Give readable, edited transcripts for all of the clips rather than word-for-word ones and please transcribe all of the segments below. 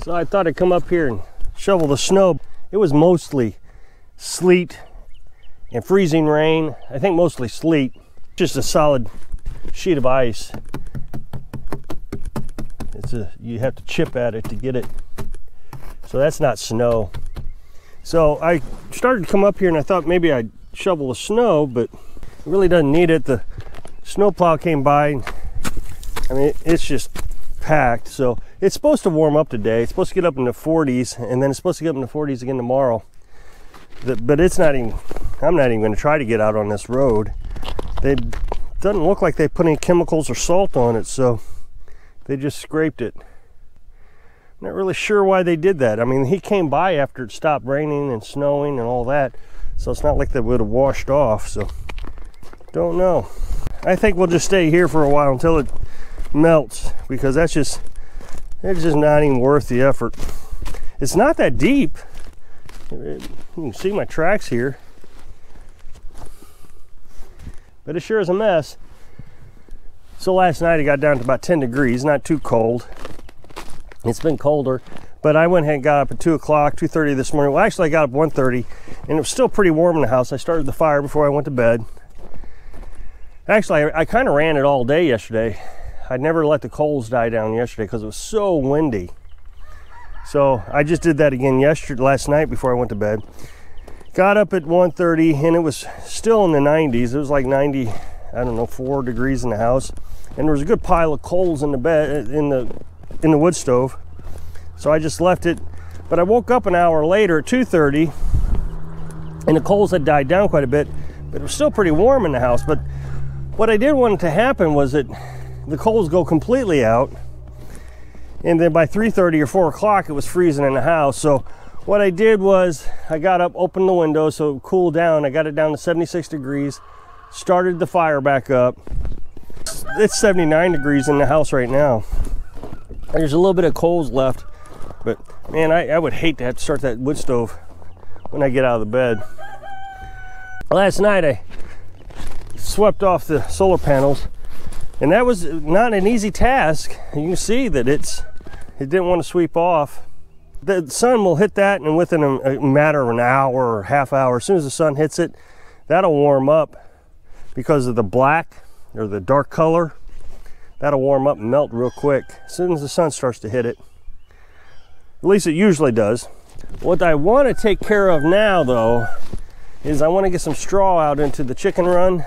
So I thought I'd come up here and shovel the snow. It was mostly sleet and freezing rain. I think mostly sleet, just a solid sheet of ice. You have to chip at it to get it. So that's not snow. So I started to come up here and I thought maybe I'd shovel the snow, but it really doesn't need it. The snowplow came by. I mean, it's just packed. So it's supposed to warm up today. It's supposed to get up in the 40s, and then it's supposed to get up in the 40s again tomorrow. But it's not even, I'm not even going to try to get out on this road. It doesn't look like they put any chemicals or salt on it, so they just scraped it. Not really sure why they did that. I mean, he came by after it stopped raining and snowing and all that, so it's not like they would have washed off. So don't know. I think we'll just stay here for a while until it melts, because it's just not even worth the effort. It's not that deep. You can see my tracks here, but it sure is a mess. So last night it got down to about 10 degrees, not too cold. It's been colder, but I went ahead and got up at 2 o'clock, 2:30 this morning. Well, actually I got up 1:30, and it was still pretty warm in the house. I started the fire before I went to bed. Actually, I kind of ran it all day yesterday. I never let the coals die down yesterday because it was so windy. So I just did that again last night before I went to bed. Got up at 1:30 and it was still in the 90s. It was like 90, I don't know, 4 degrees in the house. And there was a good pile of coals in the bed, in the wood stove. So I just left it. But I woke up an hour later at 2:30 and the coals had died down quite a bit, but it was still pretty warm in the house. But what I did want to happen was that the coals go completely out, and then by 3:30 or 4 o'clock it was freezing in the house. So what I did was I got up, opened the window so it cooled down. I got it down to 76 degrees, started the fire back up. It's 79 degrees in the house right now. There's a little bit of coals left, but man, I would hate to have to start that wood stove when I get out of the bed. Last night I swept off the solar panels, and that was not an easy task. You can see that it didn't want to sweep off. The sun will hit that, and within a matter of an hour or half hour, as soon as the sun hits it, that'll warm up because of the black or the dark color. That'll warm up and melt real quick as soon as the sun starts to hit it. At least it usually does. What I want to take care of now, though, is I want to get some straw out into the chicken run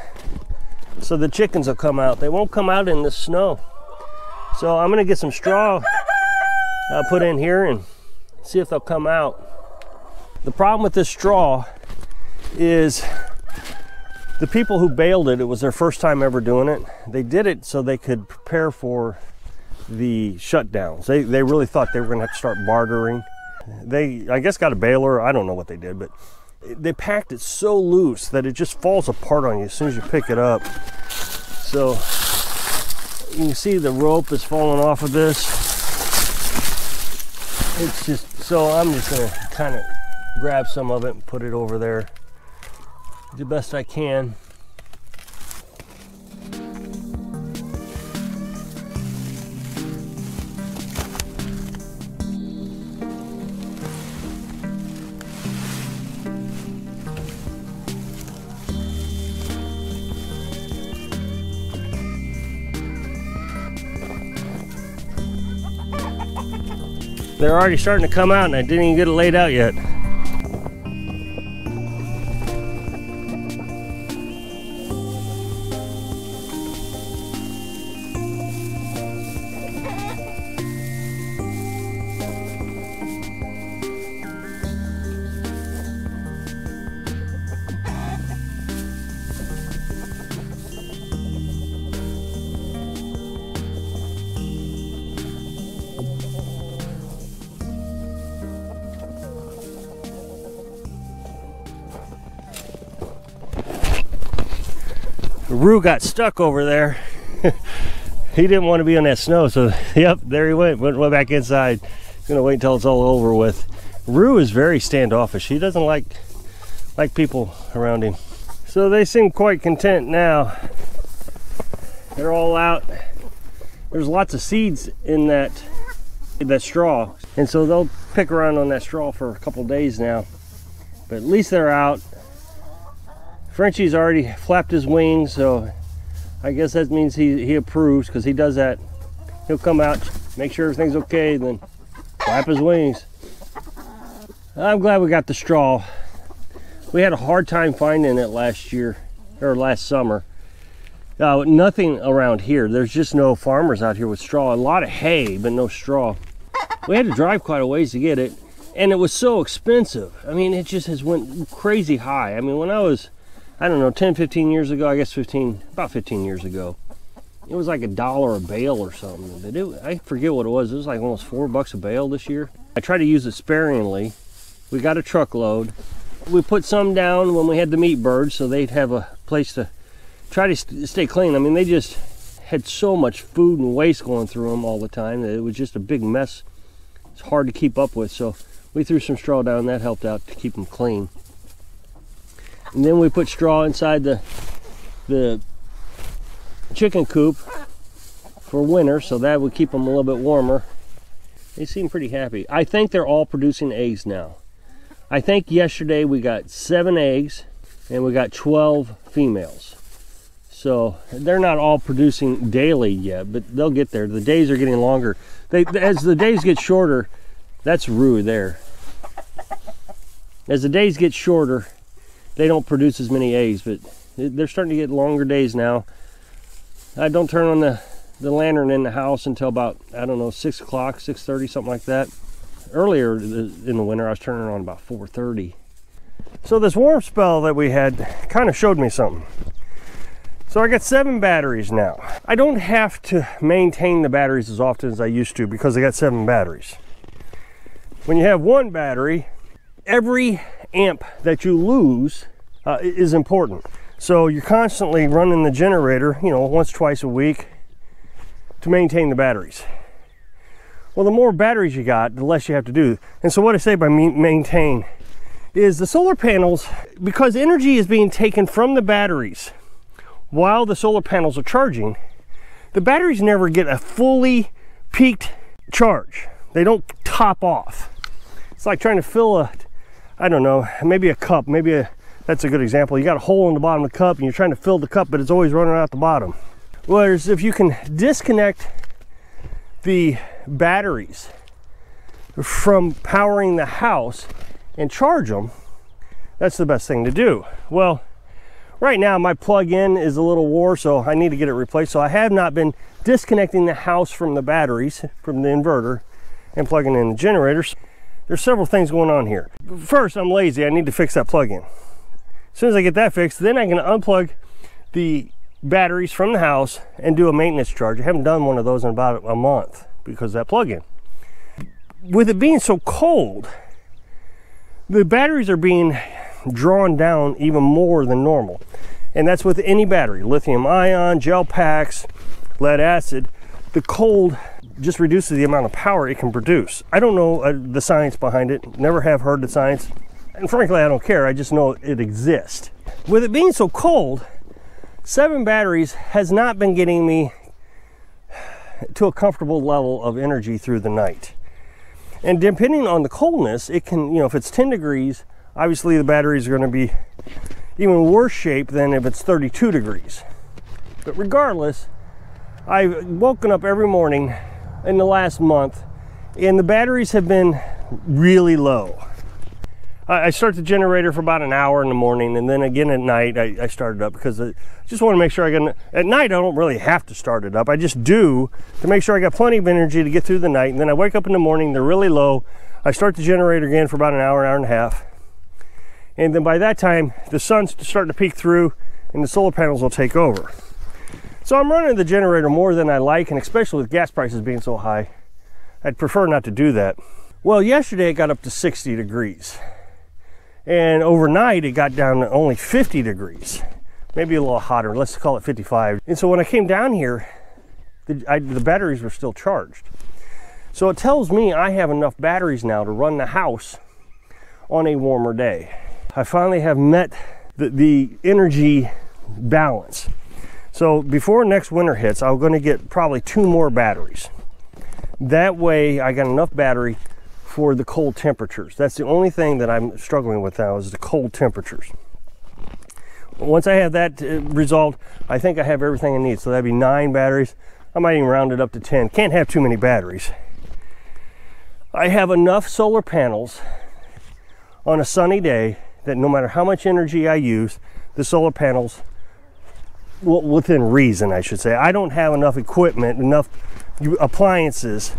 so the chickens will come out. They won't come out in the snow. So I'm going to get some straw put in here and see if they'll come out. The problem with this straw is the people who baled it, it was their first time ever doing it. They did it so they could prepare for the shutdowns. They really thought they were going to have to start bartering. They, I guess, got a baler. I don't know what they did, but they packed it so loose that it just falls apart on you as soon as you pick it up. So you can see the rope is falling off of this. It's just, so I'm just going to kind of grab some of it and put it over there. Do the best I can. They're already starting to come out, and I didn't even get it laid out yet. Rue got stuck over there. He didn't want to be on that snow, so yep, there he went back inside. Gonna wait until it's all over with. Rue is very standoffish. He doesn't like people around him. So they seem quite content now. They're all out. There's lots of seeds in that straw. And so they'll pick around on that straw for a couple days now. But at least they're out. Frenchie's already flapped his wings, so I guess that means he approves, because he does that. He'll come out, make sure everything's okay, then flap his wings. I'm glad we got the straw. We had a hard time finding it last year, or last summer. Nothing around here. There's just no farmers out here with straw. A lot of hay, but no straw. We had to drive quite a ways to get it, and it was so expensive. I mean, it just has went crazy high. I mean, when I was, I don't know, 10, 15 years ago, I guess about 15 years ago, it was like $1 a bale or something. But I forget what it was. It was like almost $4 a bale this year. I tried to use it sparingly. We got a truckload. We put some down when we had the meat birds, so they'd have a place to try to stay clean. I mean, they just had so much food and waste going through them all the time that it was just a big mess. It's hard to keep up with, so we threw some straw down. That helped out to keep them clean. And then we put straw inside the chicken coop for winter, so that would keep them a little bit warmer. They seem pretty happy. I think they're all producing eggs now. I think yesterday we got 7 eggs and we got 12 females. So they're not all producing daily yet, but they'll get there. The days are getting longer. As the days get shorter, that's rue there. As the days get shorter, they don't produce as many eggs, but they're starting to get longer days now. I don't turn on the lantern in the house until about, I don't know, 6 o'clock, 6:30, something like that. Earlier in the winter, I was turning on about 4:30. So this warm spell that we had kind of showed me something. So I got 7 batteries now. I don't have to maintain the batteries as often as I used to because I got 7 batteries. When you have 1 battery, every amp that you lose is important. So you're constantly running the generator, you know, once, twice a week to maintain the batteries. Well, the more batteries you got, the less you have to do. And so what I say by maintain is the solar panels, because energy is being taken from the batteries while the solar panels are charging, the batteries never get a fully peaked charge. They don't top off. It's like trying to fill I don't know, maybe a cup, that's a good example. You got a hole in the bottom of the cup and you're trying to fill the cup, but it's always running out the bottom. Whereas if you can disconnect the batteries from powering the house and charge them, that's the best thing to do. Well, right now my plug-in is a little wore, so I need to get it replaced. So I have not been disconnecting the house from the batteries, from the inverter, and plugging in the generators. There's several things going on here. First, I'm lazy. I need to fix that plug-in. As soon as I get that fixed, then I can unplug the batteries from the house and do a maintenance charge. I haven't done one of those in about a month because of that plug-in. With it being so cold, the batteries are being drawn down even more than normal. And that's with any battery, lithium ion, gel packs, lead acid. The cold just reduces the amount of power it can produce. I don't know the science behind it, never have heard the science. And frankly, I don't care, I just know it exists. With it being so cold, 7 batteries has not been getting me to a comfortable level of energy through the night. And depending on the coldness, it can, you know, if it's 10 degrees, obviously the batteries are going to be even worse shape than if it's 32 degrees. But regardless, I've woken up every morning in the last month and the batteries have been really low. I start the generator for about an hour in the morning, and then again at night I start it up because I just want to make sure at night I don't really have to start it up. I just do to make sure I got plenty of energy to get through the night, and then I wake up in the morning, they're really low. I start the generator again for about an hour and a half. And then by that time, the sun's starting to peek through and the solar panels will take over. So I'm running the generator more than I like, and especially with gas prices being so high, I'd prefer not to do that. Well, yesterday it got up to 60 degrees. And overnight it got down to only 50 degrees, maybe a little hotter, let's call it 55. And so when I came down here, the batteries were still charged. So it tells me I have enough batteries now to run the house on a warmer day. I finally have met the energy balance. So before next winter hits, I'm going to get probably 2 more batteries. That way I got enough battery for the cold temperatures. That's the only thing that I'm struggling with now, is the cold temperatures. Once I have that resolved, I think I have everything I need. So that'd be 9 batteries. I might even round it up to 10. Can't have too many batteries. I have enough solar panels on a sunny day that no matter how much energy I use, the solar panels, well, within reason, I should say. I don't have enough equipment, enough appliances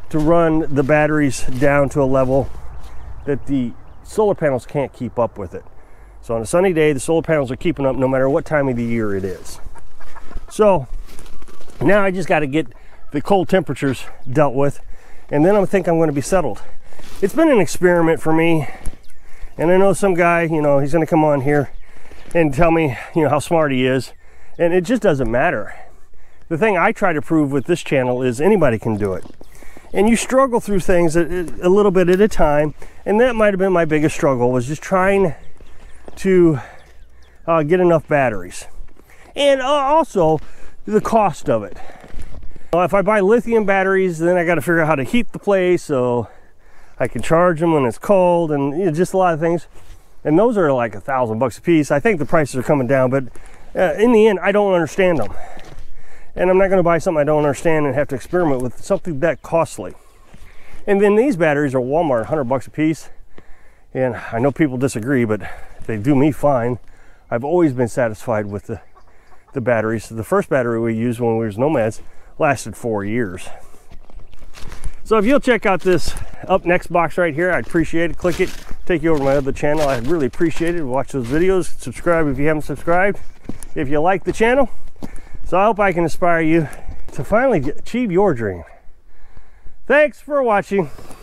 to run the batteries down to a level that the solar panels can't keep up with it. So on a sunny day, the solar panels are keeping up no matter what time of the year it is. So now I just got to get the cold temperatures dealt with, and then I think I'm going to be settled. It's been an experiment for me, and I know some guy, you know, he's going to come on here and tell me, you know, how smart he is, and it just doesn't matter. The thing I try to prove with this channel is anybody can do it. And you struggle through things a little bit at a time, and that might have been my biggest struggle, was just trying to get enough batteries. And also the cost of it. If I buy lithium batteries, then I got to figure out how to heat the place so I can charge them when it's cold, and you know, just a lot of things. And those are like $1,000 a piece. I think the prices are coming down, but in the end, I don't understand them. And I'm not going to buy something I don't understand and have to experiment with something that costly. And then these batteries are Walmart, $100 a piece. And I know people disagree, but they do me fine. I've always been satisfied with the batteries. The first battery we used when we was nomads lasted 4 years. So if you'll check out this up next box right here, I'd appreciate it. Click it, take you over to my other channel. I'd really appreciate it. Watch those videos. Subscribe if you haven't subscribed, if you like the channel. So I hope I can inspire you to finally achieve your dream. Thanks for watching.